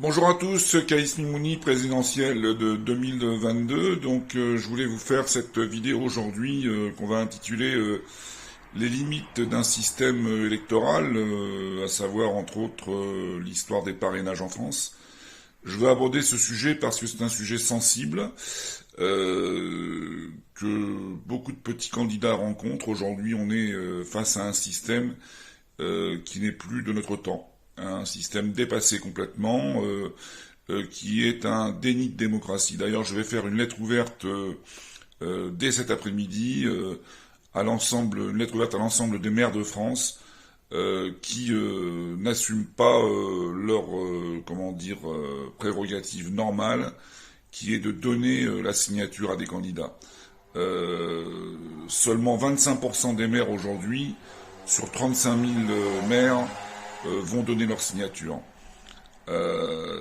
Bonjour à tous, Kaïs Mimouni, présidentielle de 2022. Je voulais vous faire cette vidéo aujourd'hui qu'on va intituler les limites d'un système électoral, à savoir entre autres l'histoire des parrainages en France. Je veux aborder ce sujet parce que c'est un sujet sensible que beaucoup de petits candidats rencontrent. Aujourd'hui, on est face à un système qui n'est plus de notre temps. Un système dépassé complètement, qui est un déni de démocratie. D'ailleurs, je vais faire une lettre ouverte dès cet après-midi une lettre ouverte à l'ensemble des maires de France qui n'assument pas leur prérogative normale, qui est de donner la signature à des candidats. Seulement 25% des maires aujourd'hui, sur 35 000 maires, vont donner leur signature.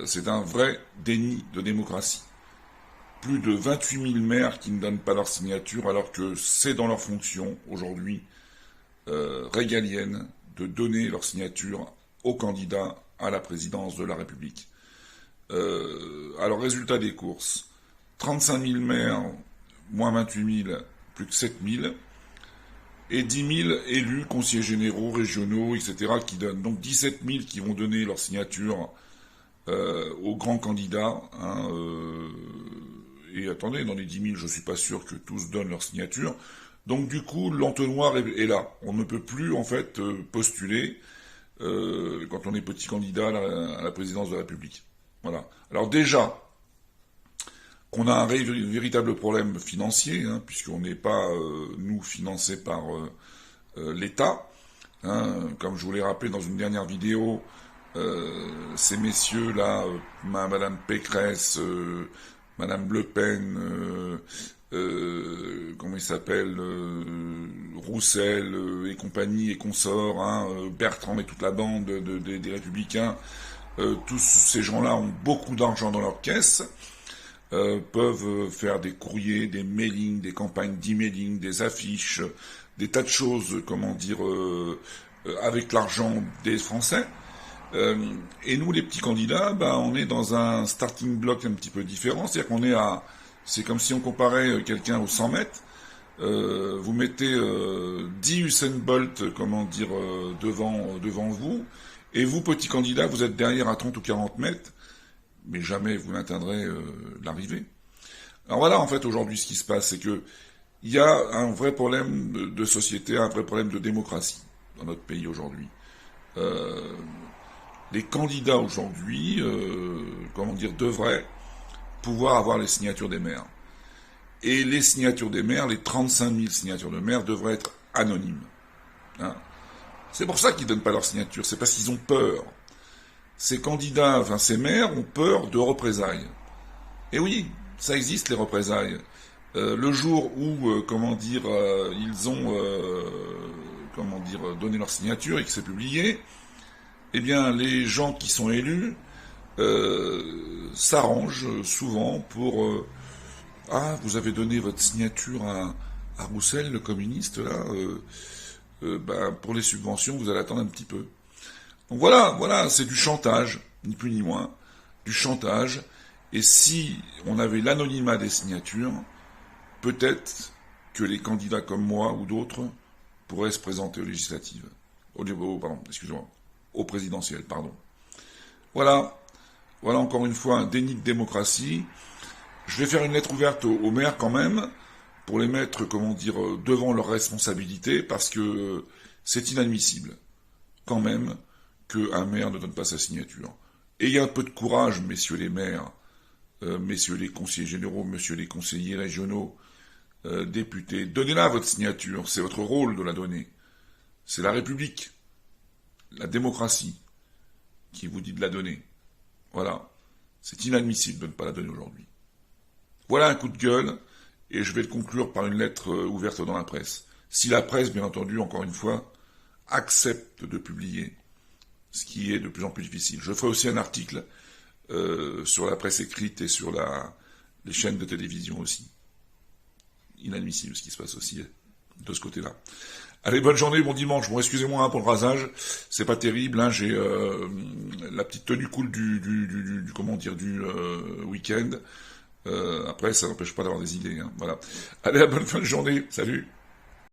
C'est un vrai déni de démocratie. Plus de 28 000 maires qui ne donnent pas leur signature alors que c'est dans leur fonction aujourd'hui régalienne de donner leur signature aux candidats à la présidence de la République. Alors résultat des courses, 35 000 maires, moins 28 000, plus que 7 000, et 10 000 élus, conseillers généraux, régionaux, etc. qui donnent. Donc 17 000 qui vont donner leur signature aux grands candidats. Et attendez, dans les 10 000, je ne suis pas sûr que tous donnent leur signature. Donc du coup, l'entonnoir est là. On ne peut plus en fait postuler quand on est petit candidat à la présidence de la République. Voilà. Alors déjà, qu'on a un véritable problème financier, puisqu'on n'est pas, nous, financé par l'État. Comme je vous l'ai rappelé dans une dernière vidéo, ces messieurs-là, Madame Pécresse, Madame Le Pen, comment il s'appelle, Roussel et compagnie et consorts, Bertrand et toute la bande des Républicains, tous ces gens-là ont beaucoup d'argent dans leur caisse. Peuvent faire des courriers, des mailings, des campagnes d'emailing, des affiches, des tas de choses, avec l'argent des Français. Et nous, les petits candidats, on est dans un starting block un petit peu différent. C'est-à-dire c'est comme si on comparait quelqu'un aux 100 mètres. Vous mettez 10 Usain Bolt, devant vous, et vous, petits candidats, vous êtes derrière à 30 ou 40 mètres. Mais jamais vous n'atteindrez l'arrivée. Alors voilà, en fait, aujourd'hui, ce qui se passe, c'est que il y a un vrai problème de société, un vrai problème de démocratie dans notre pays aujourd'hui. Les candidats aujourd'hui, devraient pouvoir avoir les signatures des maires. Et les signatures des maires, les 35 000 signatures de maires, devraient être anonymes. C'est pour ça qu'ils ne donnent pas leur signature, c'est parce qu'ils ont peur. Ces candidats, ces maires ont peur de représailles. Et oui, ça existe les représailles. Le jour où, ils ont, donné leur signature et que c'est publié, eh bien, les gens qui sont élus s'arrangent souvent pour vous avez donné votre signature à Roussel, le communiste, là. Pour les subventions, vous allez attendre un petit peu. Donc voilà, c'est du chantage, ni plus ni moins, du chantage. Et si on avait l'anonymat des signatures, peut-être que les candidats comme moi ou d'autres pourraient se présenter aux législatives, aux présidentielles, pardon. Voilà encore une fois un déni de démocratie. Je vais faire une lettre ouverte aux maires quand même, pour les mettre, devant leurs responsabilités, parce que c'est inadmissible, quand même, qu'un maire ne donne pas sa signature. Ayez un peu de courage, messieurs les maires, messieurs les conseillers généraux, messieurs les conseillers régionaux, députés. Donnez-la votre signature, c'est votre rôle de la donner. C'est la République, la démocratie, qui vous dit de la donner. Voilà. C'est inadmissible de ne pas la donner aujourd'hui. Voilà un coup de gueule, et je vais le conclure par une lettre ouverte dans la presse. Si la presse, bien entendu, encore une fois, accepte de publier, ce qui est de plus en plus difficile. Je ferai aussi un article sur la presse écrite et sur les chaînes de télévision aussi. Inadmissible ce qui se passe aussi de ce côté-là. Allez, bonne journée, bon dimanche. Bon, excusez-moi pour le rasage, c'est pas terrible. Hein, j'ai la petite tenue cool du comment dire du week-end. Après, ça n'empêche pas d'avoir des idées. Hein, voilà. Allez, bonne fin de journée. Salut.